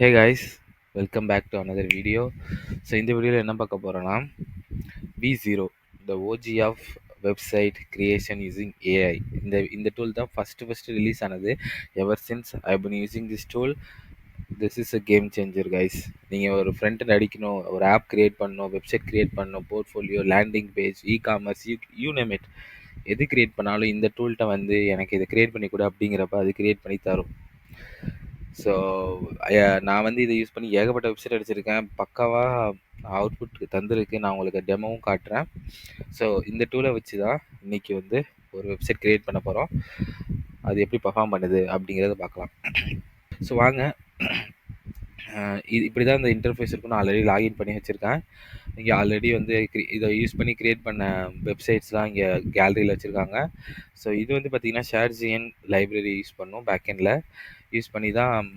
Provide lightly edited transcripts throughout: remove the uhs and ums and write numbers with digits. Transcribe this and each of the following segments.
Hey guys, welcome back to another video. So இந்த வீடியோவில் என்ன பார்க்க போகிறோன்னா V0 the OG of website creation using AI. இந்த டூல் தான் ஃபஸ்ட்டு ரிலீஸ் ஆனது. Ever since I been using this tool. This is a game changer guys. நீங்கள் ஒரு ஃப்ரண்ட் end அடிக்கணும், ஒரு ஆப் கிரியேட் பண்ணணும், வெப்சைட் கிரியேட் பண்ணணும், portfolio, landing page, commerce, you name it. எது கிரியேட் பண்ணாலும் இந்த டூல்கிட்ட வந்து எனக்கு இதை கிரியேட் பண்ணி கொடு அப்படிங்கிறப்ப அது கிரியேட் பண்ணி தரும். ஸோ நான் வந்து இதை யூஸ் பண்ணி ஏகப்பட்ட வெப்சைட் அடிச்சிருக்கேன். பக்காவாக அவுட்புட் தந்திருக்கு. நான் உங்களுக்கு டெமோவும் காட்டுறேன். ஸோ இந்த டூலை வச்சு தான் இன்றைக்கி வந்து ஒரு வெப்சைட் க்ரியேட் பண்ண போகிறோம். அது எப்படி பர்ஃபார்ம் பண்ணுது அப்படிங்கிறத பார்க்கலாம். ஸோ வாங்க. இது இப்படி தான் இந்த இன்டர்ஃபேஸ் இருக்கும். நான் ஆல்ரெடி லாகின் பண்ணி வச்சுருக்கேன். இங்கே ஆல்ரெடி வந்து இதை யூஸ் பண்ணி க்ரியேட் பண்ண வெப்சைட்ஸ்லாம் இங்கே கேலரியில் வச்சுருக்காங்க. ஸோ இது வந்து பார்த்திங்கன்னா ஷேர்ஜிஎன் லைப்ரரி யூஸ் பண்ணும். பேக்கெண்டில் யூஸ் பண்ணி தான்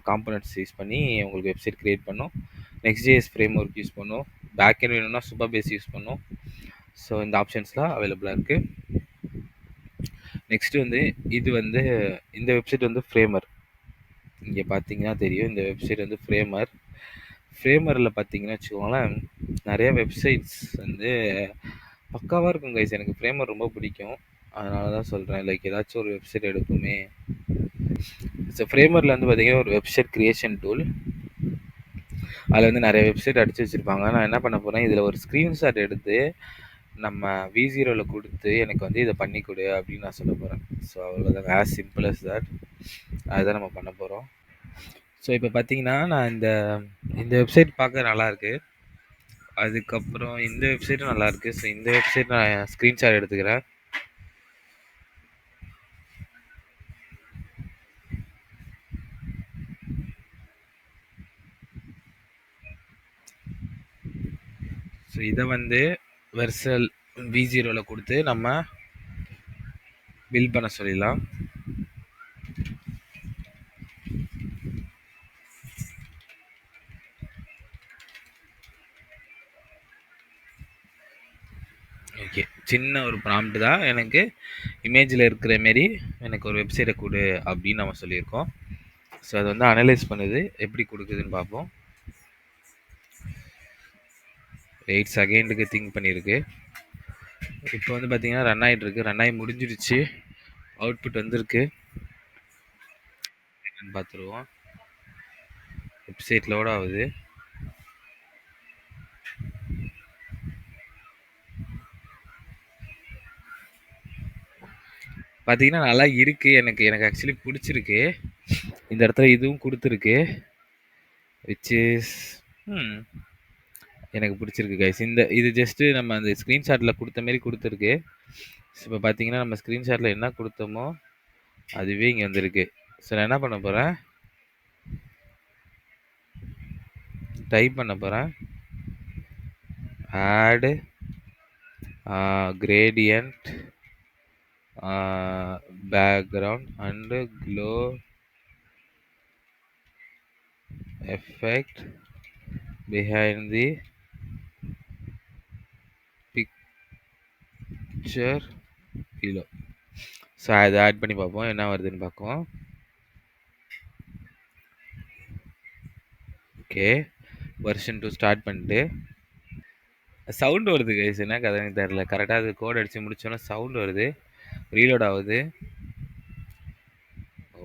காம்பனன்ட்ஸ் யூஸ் பண்ணி உங்களுக்கு வெப்சைட் க்ரியேட் பண்ணும். நெக்ஸ்ட்.js ஃப்ரேம் ஒர்க் யூஸ் பண்ணும். பேக்கெண்ட் வேணும்னா சூப்பர்பேஸ் யூஸ் பண்ணும். ஸோ இந்த ஆப்ஷன்ஸ்லாம் அவைலபிளாக இருக்குது. நெக்ஸ்ட்டு வந்து இது வந்து இந்த வெப்சைட் வந்து ஃப்ரேமர். இங்கே பார்த்தீங்கன்னா தெரியும். இந்த வெப்சைட் வந்து ஃப்ரேமரில் பார்த்தீங்கன்னா வச்சுக்கோங்களேன், நிறைய வெப்சைட்ஸ் வந்து பக்காவாக இருக்கும் கைஸ். எனக்கு ஃப்ரேமர் ரொம்ப பிடிக்கும். அதனால தான் சொல்கிறேன். லைக் ஏதாச்சும் ஒரு வெப்சைட் எடுக்குமே. ஸோ ஃப்ரேமரில் வந்து பார்த்தீங்கன்னா ஒரு வெப்சைட் க்ரியேஷன் டூல். அதில் வந்து நிறைய வெப்சைட் அடித்து வச்சுருப்பாங்க. நான் என்ன பண்ண போகிறேன், இதில் ஒரு ஸ்க்ரீன்ஷாட் எடுத்து நம்ம V0 கொடுத்து எனக்கு வந்து இதை பண்ணி கொடு அப்படின்னு நான் சொல்ல போகிறேன். ஸோ அவ்வளோதான். As simple as that. அதுதான் நம்ம பண்ண போகிறோம். ஸோ இப்போ பார்த்தீங்கன்னா நான் இந்த வெப்சைட் பார்க்க நல்லாயிருக்கு. அதுக்கப்புறம் இந்த வெப்சைட்டும் நல்லாயிருக்கு. ஸோ இந்த வெப்சைட் நான் ஸ்க்ரீன்ஷாட் எடுத்துக்கிறேன். ஸோ இதை வந்து வெர்சல் V0 கொடுத்து நம்ம பில்ட் பண்ண சொல்லிடலாம். ஓகே, சின்ன ஒரு ப்ராம்ப்ட் தான். எனக்கு இமேஜில் இருக்கிற மாரி எனக்கு ஒரு வெப்சைட்டை கொடு அப்படின்னு நம்ம சொல்லியிருக்கோம். ஸோ அதை வந்து அனலைஸ் பண்ணுது, எப்படி கொடுக்குதுன்னு பார்ப்போம். 8 செகண்டுக்கு திங்க் பண்ணியிருக்கு. இப்போ வந்து பார்த்தீங்கன்னா ரன் ஆகிட்டுருக்கு. ரன் ஆகி முடிஞ்சிடுச்சு. அவுட்புட் வந்திருக்கு. பார்த்துருவோம். வெப்சைட் லோட் ஆகுது. பார்த்தீங்கன்னா நல்லா இருக்குது. எனக்கு ஆக்சுவலி பிடிச்சிருக்கு. இந்த இடத்துல இதுவும் கொடுத்துருக்கு. விச் இஸ் எனக்கு பிடிச்சிருக்கு கைஸ். இது ஜஸ்ட்டு நம்ம அந்த ஸ்க்ரீன்ஷாட்டில் கொடுத்த மாரி கொடுத்துருக்கு. இப்போ பார்த்தீங்கன்னா நம்ம ஸ்க்ரீன்ஷாட்டில் என்ன கொடுத்தோமோ அதுவே இங்கே வந்துருக்கு. ஸோ நான் என்ன பண்ண போகிறேன், டைப் பண்ண போகிறேன். Add gradient background and glow effect behind the picture below. So அதை ஆட் பண்ணி பார்ப்போம் என்ன வருதுன்னு பார்ப்போம். ஓகே, வெர்ஷன் 2 ஸ்டார்ட் பண்ணிட்டு சவுண்டு வருது கைஸ். என்ன கதைன்னு தெரில. கரெக்டாக அது கோட் அடித்து முடிச்சோன்னா சவுண்டு வருது. ரீலோட் ஆகுது.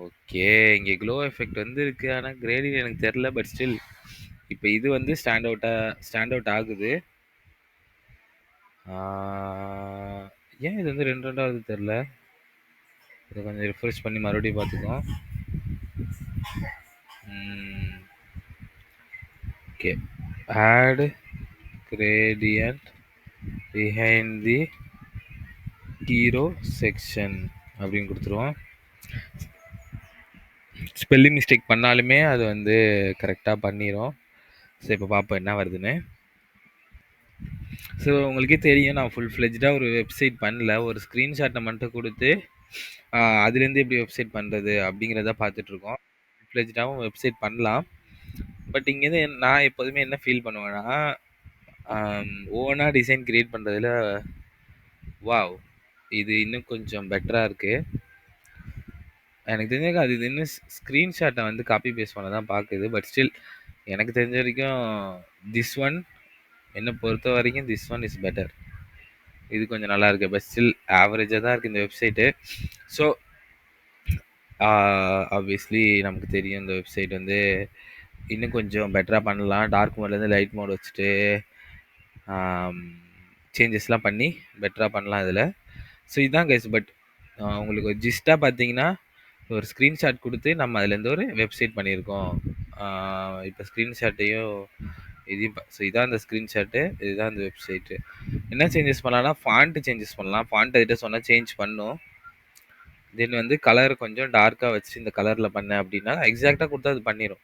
ஓகே, இங்கே க்ளோ எஃபெக்ட் வந்து இருக்குது. ஆனால் கிரேடியன்ட் எனக்கு தெரில. பட் ஸ்டில் இப்போ இது வந்து ஸ்டாண்ட் அவுட் ஆகுது. ஏன் இது வந்து ரெண்டாவது தெரில. இதை கொஞ்சம் ரிஃப்ரெஷ் பண்ணி மறுபடியும் பார்த்துக்கோம். Okay, add gradient behind the hero section அப்படின்னு கொடுத்துருவோம். ஸ்பெல்லிங் மிஸ்டேக் பண்ணாலுமே அது வந்து கரெக்டாக பண்ணிடும். ஸோ இப்போ பார்ப்போம் என்ன வருதுன்னு. ஸோ உங்களுக்கே தெரியும், நான் ஃபுல் ஃப்ளெஜ்டாக ஒரு வெப்சைட் பண்ணல. ஒரு ஸ்க்ரீன்ஷாட்டை மட்டும் கொடுத்து அதுலேருந்து எப்படி வெப்சைட் பண்ணுறது அப்படிங்கிறத பார்த்துட்ருக்கோம். ஃபுல் ஃப்ளெஜ்டாகவும் வெப்சைட் பண்ணலாம். பட் இங்கேருந்து நான் எப்போதுமே என்ன ஃபீல் பண்ணுவேன்னா, ஓனாக டிசைன் க்ரியேட் பண்ணுறதுல வாவ் இது இன்னும் கொஞ்சம் பெட்டராக இருக்குது. எனக்கு தெரிஞ்ச அது இன்னும் ஸ்க்ரீன்ஷாட்டை வந்து காப்பி பேஸ்ட் பண்ண தான் பார்க்குது. பட் ஸ்டில் எனக்கு தெரிஞ்ச வரைக்கும் திஸ் ஒன் என்னை பொறுத்த வரைக்கும் திஸ் ஒன் இஸ் பெட்டர். இது கொஞ்சம் நல்லா இருக்கு. பட் ஸ்டில் ஆவரேஜாக தான் இருக்குது இந்த வெப்சைட்டு. ஸோ ஆப்வியஸ்லி நமக்கு தெரியும் இந்த வெப்சைட் வந்து இன்னும் கொஞ்சம் பெட்டராக பண்ணலாம். டார்க் மோட்லேருந்து லைட் மோட் வச்சுட்டு சேஞ்சஸ்லாம் பண்ணி பெட்டராக பண்ணலாம் இதில். ஸோ இதுதான் கைஸ். பட் உங்களுக்கு ஒரு ஜிஸ்ட்டாக பார்த்தீங்கன்னா ஒரு ஸ்க்ரீன்ஷாட் கொடுத்து நம்ம அதுலேருந்து ஒரு வெப்சைட் பண்ணியிருக்கோம். இப்போ ஸ்க்ரீன்ஷாட்டையும் இதையும் ஸோ இதான் அந்த ஸ்க்ரீன்ஷாட்டு, இதுதான் அந்த வெப்சைட்டு. என்ன சேஞ்சஸ் பண்ணலாம்னா ஃபாண்ட்டு சேஞ்சஸ் பண்ணலாம். ஃபாண்ட் கிட்ட சொன்னால் சேஞ்ச் பண்ணும். தென் வந்து கலர் கொஞ்சம் டார்க்காக வச்சு இந்த கலரில் பண்ணேன் அப்படின்னா எக்ஸாக்டாக கொடுத்தா அது பண்ணிடும்.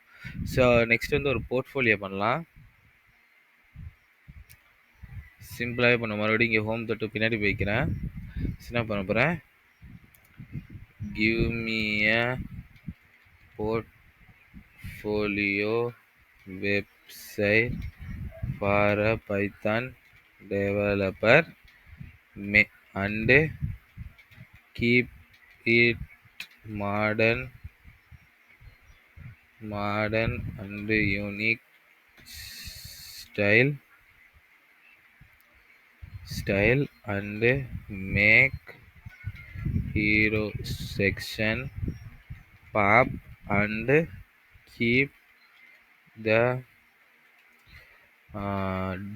ஸோ நெக்ஸ்ட் வந்து ஒரு போர்ட்ஃபோலியோ பண்ணலாம். சிம்பிளாகவே பண்ண மறுபடியும் இங்கே ஹோம் தொட்டு பின்னாடி போய்க்கிறேன். என்ன பண்ண போகிறேன், give me a portfolio website for a Python developer and keep it modern and unique style and make hero section pop and keep the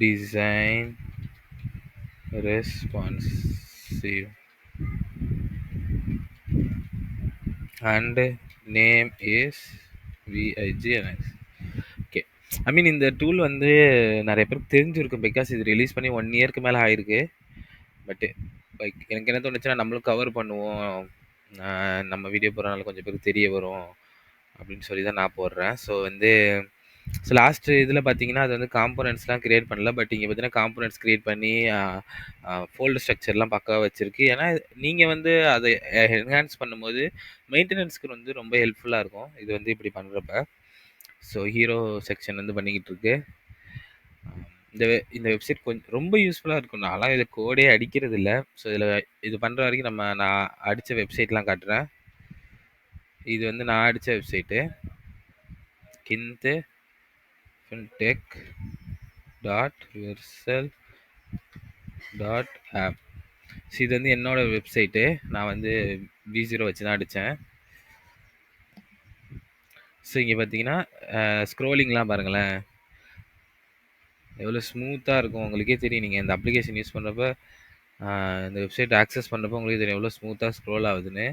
design responsive and name is VIGNS. Okay, I mean இந்த tool வந்து நிறைய பேருக்கு தெரிஞ்சிருக்கும். Because இது release பண்ணி 1 இயர்க்கு மேலே ஆயிருக்கு. பட்டு லைக் எனக்கு என்ன தோணுச்சுன்னா நம்மளும் கவர் பண்ணுவோம், நம்ம வீடியோ போடுறதுனால கொஞ்சம் பேருக்கு தெரிய வரும் அப்படின்னு சொல்லி தான் நான் போடுறேன். ஸோ வந்து ஸோ லாஸ்ட் இதில் பார்த்தீங்கன்னா அது வந்து காம்போனன்ட்ஸ்லாம் கிரியேட் பண்ணல. பட் இங்கே பார்த்தீங்கன்னா காம்போனன்ட்ஸ் கிரியேட் பண்ணி ஃபோல்டர் ஸ்ட்ரக்சர்லாம் பக்காவாக வச்சுருக்கு. ஏன்னா நீங்கள் வந்து அதை என்ஹான்ஸ் பண்ணும்போது மெயின்டெனன்ஸ்க்கு வந்து ரொம்ப ஹெல்ப்ஃபுல்லாக இருக்கும் இது வந்து இப்படி பண்ணுறப்ப. ஸோ ஹீரோ செக்ஷன் வந்து பண்ணிக்கிட்டு இருக்கு. இந்த வெப்சைட் கொஞ்சம் ரொம்ப யூஸ்ஃபுல்லாக இருக்கும். நான்லாம் இதை கோடே அடிக்கிறது இல்லை. ஸோ இதில் இது பண்ணுற வரைக்கும் நான் அடித்த வெப்சைட்லாம் காட்டுறேன். இது வந்து நான் அடித்த வெப்சைட்டு கிந்து ஃபின்டெக் .versal.app. ஸோ இது வந்து என்னோடய வெப்சைட்டு. நான் வந்து V0 வச்சு தான் அடித்தேன். ஸோ இங்கே பார்த்தீங்கன்னா ஸ்க்ரோலிங்லாம் பாருங்களேன் எவ்வளோ ஸ்மூத்தாக இருக்கும். உங்களுக்கே தெரியும், நீங்கள் இந்த அப்ளிகேஷன் யூஸ் பண்ணுறப்ப இந்த வெப்சைட் ஆக்சஸ் பண்ணுறப்போ உங்களுக்கு தெரியும் எவ்வளோ ஸ்மூத்தாக ஸ்க்ரோல் ஆகுதுன்னு.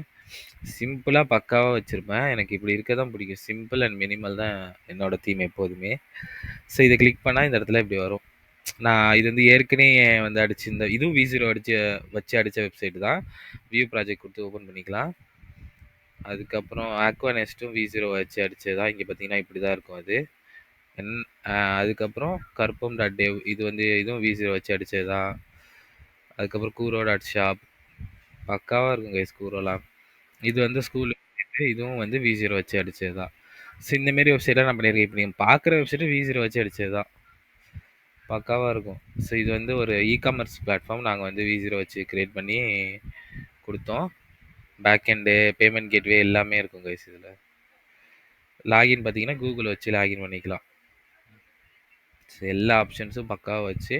சிம்பிளாக பக்காவாக வச்சுருப்பேன். எனக்கு இப்படி இருக்க தான் பிடிக்கும். சிம்பிள் அண்ட் மினிமல் தான் என்னோடய தீம் எப்போதுமே. ஸோ இதை கிளிக் பண்ணால் இந்த இடத்துல இப்படி வரும். நான் இது வந்து ஏற்கனவே வந்து அடிச்சிருந்த இதுவும் V0 வச்சு அடித்த வெப்சைட்டு தான். வியூ ப்ராஜெக்ட் கொடுத்து ஓப்பன் பண்ணிக்கலாம். அதுக்கப்புறம் ஆக்வானெஸ்ட்டும் V0 வச்சு அடித்தது தான். இங்கே பார்த்தீங்கன்னா இப்படி தான் இருக்கும் அது. அதுக்கப்புறம் கற்பம்.dev இது வந்து இதுவும் V0 வச்சு அடித்தது தான். அதுக்கப்புறம் கூரோ.ஷாப் பக்காவாக இருக்கும் கைஸ் கூரோலாம். இது வந்து ஸ்கூல், இதுவும் வந்து V0 வச்சு அடித்தது தான். ஸோ இந்தமாரி வெப்சைட்டாக நான் பண்ணியிருக்கேன். இப்போ நீங்கள் பார்க்குற வெப்சைட்டு V0 வச்சு அடித்தது தான், பக்காவாக இருக்கும். ஸோ இது வந்து ஒரு இ-காமர்ஸ் பிளாட்ஃபார்ம் நாங்கள் வந்து V0 வச்சு க்ரியேட் பண்ணி கொடுத்தோம். பேக்எண்டு பேமெண்ட் கேட்வே எல்லாமே இருக்கும் கைஸ். இதில் லாகின் பார்த்தீங்கன்னா கூகுள் வச்சு லாகின் பண்ணிக்கலாம். ஸோ எல்லா ஆப்ஷன்ஸும் பக்காவாக வச்சு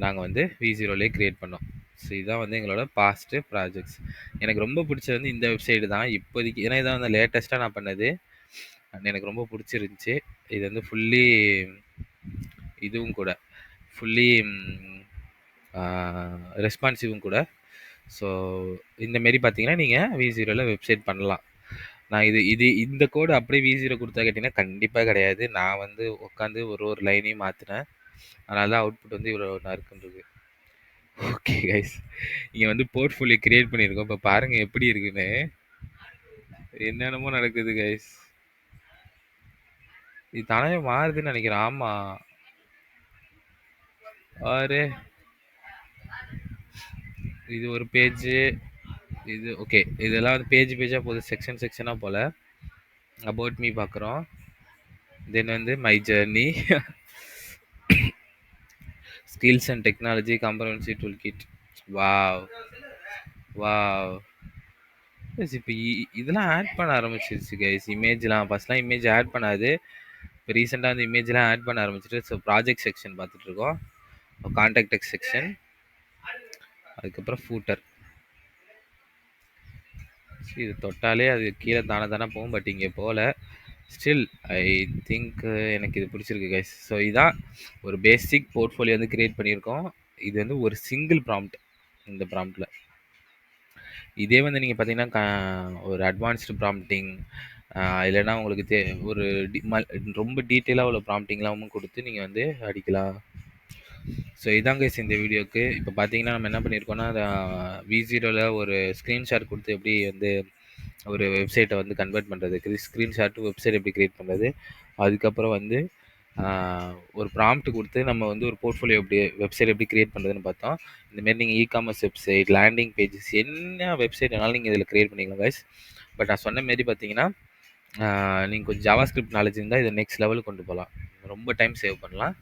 நாங்கள் வந்து V0லே க்ரியேட் பண்ணோம். ஸோ இதுதான் வந்து எங்களோட பாஸ்ட்டு ப்ராஜெக்ட்ஸ். எனக்கு ரொம்ப பிடிச்சது வந்து இந்த வெப்சைட்டு தான் இப்போதைக்கு. ஏன்னா இதான் வந்து லேட்டஸ்ட்டாக நான் பண்ணது அண்ட் எனக்கு ரொம்ப பிடிச்சிருந்துச்சி. இது வந்து ஃபுல்லி இதுவும் கூட ஃபுல்லி ரெஸ்பான்சிவும் கூட. ஸோ இந்தமாரி பார்த்தீங்கன்னா நீங்கள் V0ல வெப்சைட் பண்ணலாம். நான் இந்த கோடு அப்படியே V0 கொடுத்தா கேட்டிங்கன்னா கண்டிப்பாக கிடையாது. நான் வந்து உட்காந்து ஒரு லைனையும் மாற்றினேன். அதனால தான் அவுட்புட் வந்து இவ்வளோ நறுக்குன்றது. ஓகே கைஸ், இங்கே வந்து போர்ட்ஃபோலியோ கிரியேட் பண்ணியிருக்கோம். இப்போ பாருங்கள் எப்படி இருக்குன்னு. என்னென்னமோ நடக்குது கைஸ். இது தானே மாறுதுன்னு நினைக்கிறேன். ஆமாம், ஆறு இது ஒரு பேஜு, இது ஓகே. இதெல்லாம் வந்து பேஜாக போகுது, செக்ஷனாக போல். அபவுட் மீ பார்க்குறோம். தென் வந்து my journey, skills and technology competency toolkit. Wow. Guys இப்போ இதெல்லாம் ஆட் பண்ண ஆரம்பிச்சிருச்சு கைஸ். இமேஜ்லாம் ஃபர்ஸ்ட்லாம் இமேஜ் ஆட் பண்ணாது. இப்போ ரீசெண்டாக அந்த இமேஜ்லாம் ஆட் பண்ண ஆரம்பிச்சிட்டு. ஸோ ப்ராஜெக்ட் செக்ஷன் பார்த்துட்டு இருக்கோம். கான்டாக்ட் டெக்ஸ்ட் செக்ஷன், அதுக்கப்புறம் ஃபூட்டர். இது தொட்டாலே அது கீழே தானே போகும். பட் இங்கே போகல. ஸ்டில் ஐ திங்க் எனக்கு இது பிடிச்சிருக்கு கைஸ். ஸோ இதான் ஒரு பேசிக் போர்ட்ஃபோலியோ வந்து கிரியேட் பண்ணியிருக்கோம். இது வந்து ஒரு சிங்கிள் ப்ராம்ப்ட். இந்த ப்ராம்ப்டில் இதே வந்து நீங்கள் பார்த்தீங்கன்னா ஒரு அட்வான்ஸ்டு ப்ராம்ப்டிங் இல்லைன்னா உங்களுக்கு ஒரு ரொம்ப டீட்டெயிலாக உள்ள ப்ராம்ப்டிங்லாம் கொடுத்து நீங்கள் வந்து அடிக்கலாம். ஸோ இதான் கைஸ் இந்த வீடியோக்கு. இப்போ பார்த்தீங்கன்னா நம்ம என்ன பண்ணியிருக்கோம்னா V0ல ஒரு ஸ்க்ரீன்ஷாட் கொடுத்து எப்படி வந்து ஒரு வெப்சைட்டை வந்து கன்வெர்ட் பண்ணுறது, ஸ்க்ரீன்ஷாட் டு வெப்சைட் எப்படி க்ரியேட் பண்ணுறது, அதுக்கப்புறம் வந்து ஒரு ப்ராம்ப்ட் கொடுத்து நம்ம வந்து ஒரு போர்ட்ஃபோலியோ எப்படி வெப்சைட் எப்படி க்ரியேட் பண்ணுறதுன்னு பார்த்தோம். இந்தமாரி நீங்கள் இ-காமர்ஸ் வெப்சைட், லேண்டிங் பேஜஸ், என்ன வெப்சைட் வேணாலும் நீங்கள் இதில் க்ரியேட் பண்ணிக்கலாம் கைஸ். பட் நான் சொன்ன மாரி பார்த்தீங்கன்னா நீங்கள் கொஞ்சம் ஜாவா ஸ்கிரிப்ட் நாலேஜ் இருந்தால் இதை நெக்ஸ்ட் லெவலுக்கு கொண்டு போகலாம். ரொம்ப டைம் சேவ் பண்ணலாம்.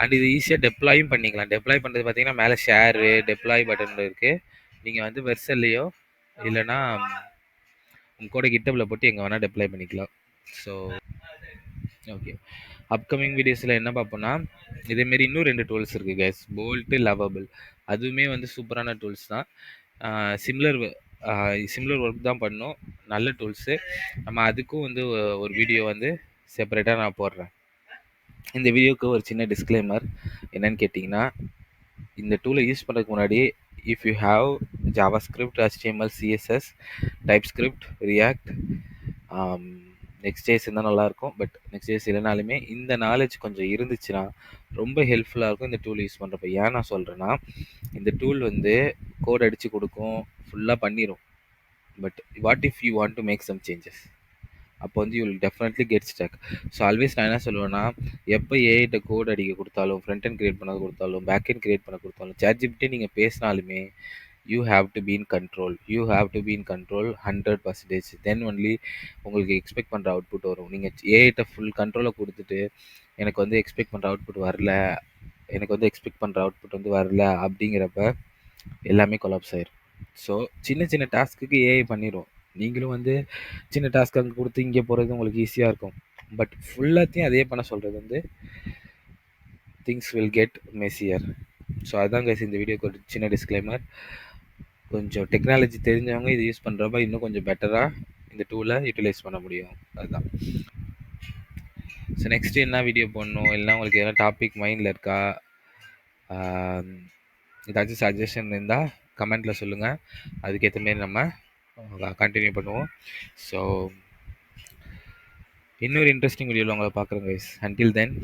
அண்ட் இது ஈஸியாக டெப்ளாயும் பண்ணிக்கலாம். டெப்ளாய் பண்ணுறது பார்த்தீங்கன்னா மேலே ஷேரு டெப்ளாய் பட்டன் இருக்குது. நீங்கள் வந்து வெர்சல்லையோ இல்லைன்னா உங்கள் கூட கிட்டபில் போட்டு எங்கே வேணால் டெப்ளாய் பண்ணிக்கலாம். ஸோ ஓகே, அப்கமிங் வீடியோஸில் என்ன பார்ப்போம்னா இதேமாரி இன்னும் 2 டூல்ஸ் இருக்குது கைஸ். Bolt, lovable. அதுவுமே வந்து சூப்பரான டூல்ஸ் தான். சிமிலர் ஒர்க் தான் பண்ணோம். நல்ல டூல்ஸு. நம்ம அதுக்கும் வந்து ஒரு வீடியோ வந்து செப்பரேட்டாக நான் போடுறேன். இந்த வீடியோவுக்கு ஒரு சின்ன டிஸ்க்ளைமர் என்னன்னு கேட்டிங்கன்னா, இந்த டூலை யூஸ் பண்ணுறதுக்கு முன்னாடி if you have JavaScript, HTML, CSS, TypeScript, React, Next.js இருந்தால் நல்லாயிருக்கும். பட் Next.js இல்லைனாலுமே இந்த நாலேஜ் கொஞ்சம் இருந்துச்சுன்னா ரொம்ப ஹெல்ப்ஃபுல்லாக இருக்கும் இந்த டூல் யூஸ் பண்ணுறப்ப. ஏன் நான் சொல்கிறேன்னா, இந்த டூல் வந்து கோட் அடித்து கொடுக்கும், ஃபுல்லாக பண்ணிடும். But what if you want to make some changes, அப்போ வந்து you will definitely get stuck. So always நான் என்ன சொல்லுவேன்னா, எப்போ ஏஐட்ட கோட் அடிக்க கொடுத்தாலும், ஃப்ரண்ட் அண்ட் கிரியேட் பண்ண கொடுத்தாலும், பேக் அண்ட் கிரியேட் பண்ண கொடுத்தாலும், ChatGPT நீங்கள் பேசினாலுமே you have to be in control. 100%. Then only உங்களுக்கு எக்ஸ்பெக்ட் பண்ணுற அவுட்புட் வரும். நீங்கள் ஏஐட்ட ஃபுல் கண்ட்ரோலை கொடுத்துட்டு எனக்கு வந்து எக்ஸ்பெக்ட் பண்ணுற அவுட்புட் வரல, வந்து வரல அப்படிங்கிறப்ப எல்லாமே கொலாப்ஸ் ஆயிரும். ஸோ சின்ன சின்ன டாஸ்க்குக்கு ஏஐ பண்ணிடும். நீங்களும் வந்து சின்ன டாஸ்க் அங்கே கொடுத்து இங்கே போகிறது உங்களுக்கு ஈஸியாக இருக்கும். பட் ஃபுல்லாத்தையும் அதே பண்ண சொல்கிறது வந்து திங்ஸ் வில் கெட் மெஸியர். ஸோ அதுதான் கைஸ் இந்த வீடியோக்கு ஒரு சின்ன டிஸ்க்ளைமர். கொஞ்சம் டெக்னாலஜி தெரிஞ்சவங்க இது யூஸ் பண்ணுறப்ப இன்னும் கொஞ்சம் பெட்டராக இந்த டூலை யூட்டிலைஸ் பண்ண முடியும். அதுதான். ஸோ நெக்ஸ்ட்டு என்ன வீடியோ போடணும், இல்லைனா உங்களுக்கு எதனா டாபிக் மைண்டில் இருக்கா, ஏதாச்சும் சஜஷன் இருந்தால் கமெண்ட்டில் சொல்லுங்கள். அதுக்கேற்ற மாரி நம்ம கண்டினியூ பண்ணுவோம். ஸோ இன்னொரு இன்ட்ரெஸ்டிங் வீடியோவில் உங்களை பார்க்குறேன் கைஸ். Until then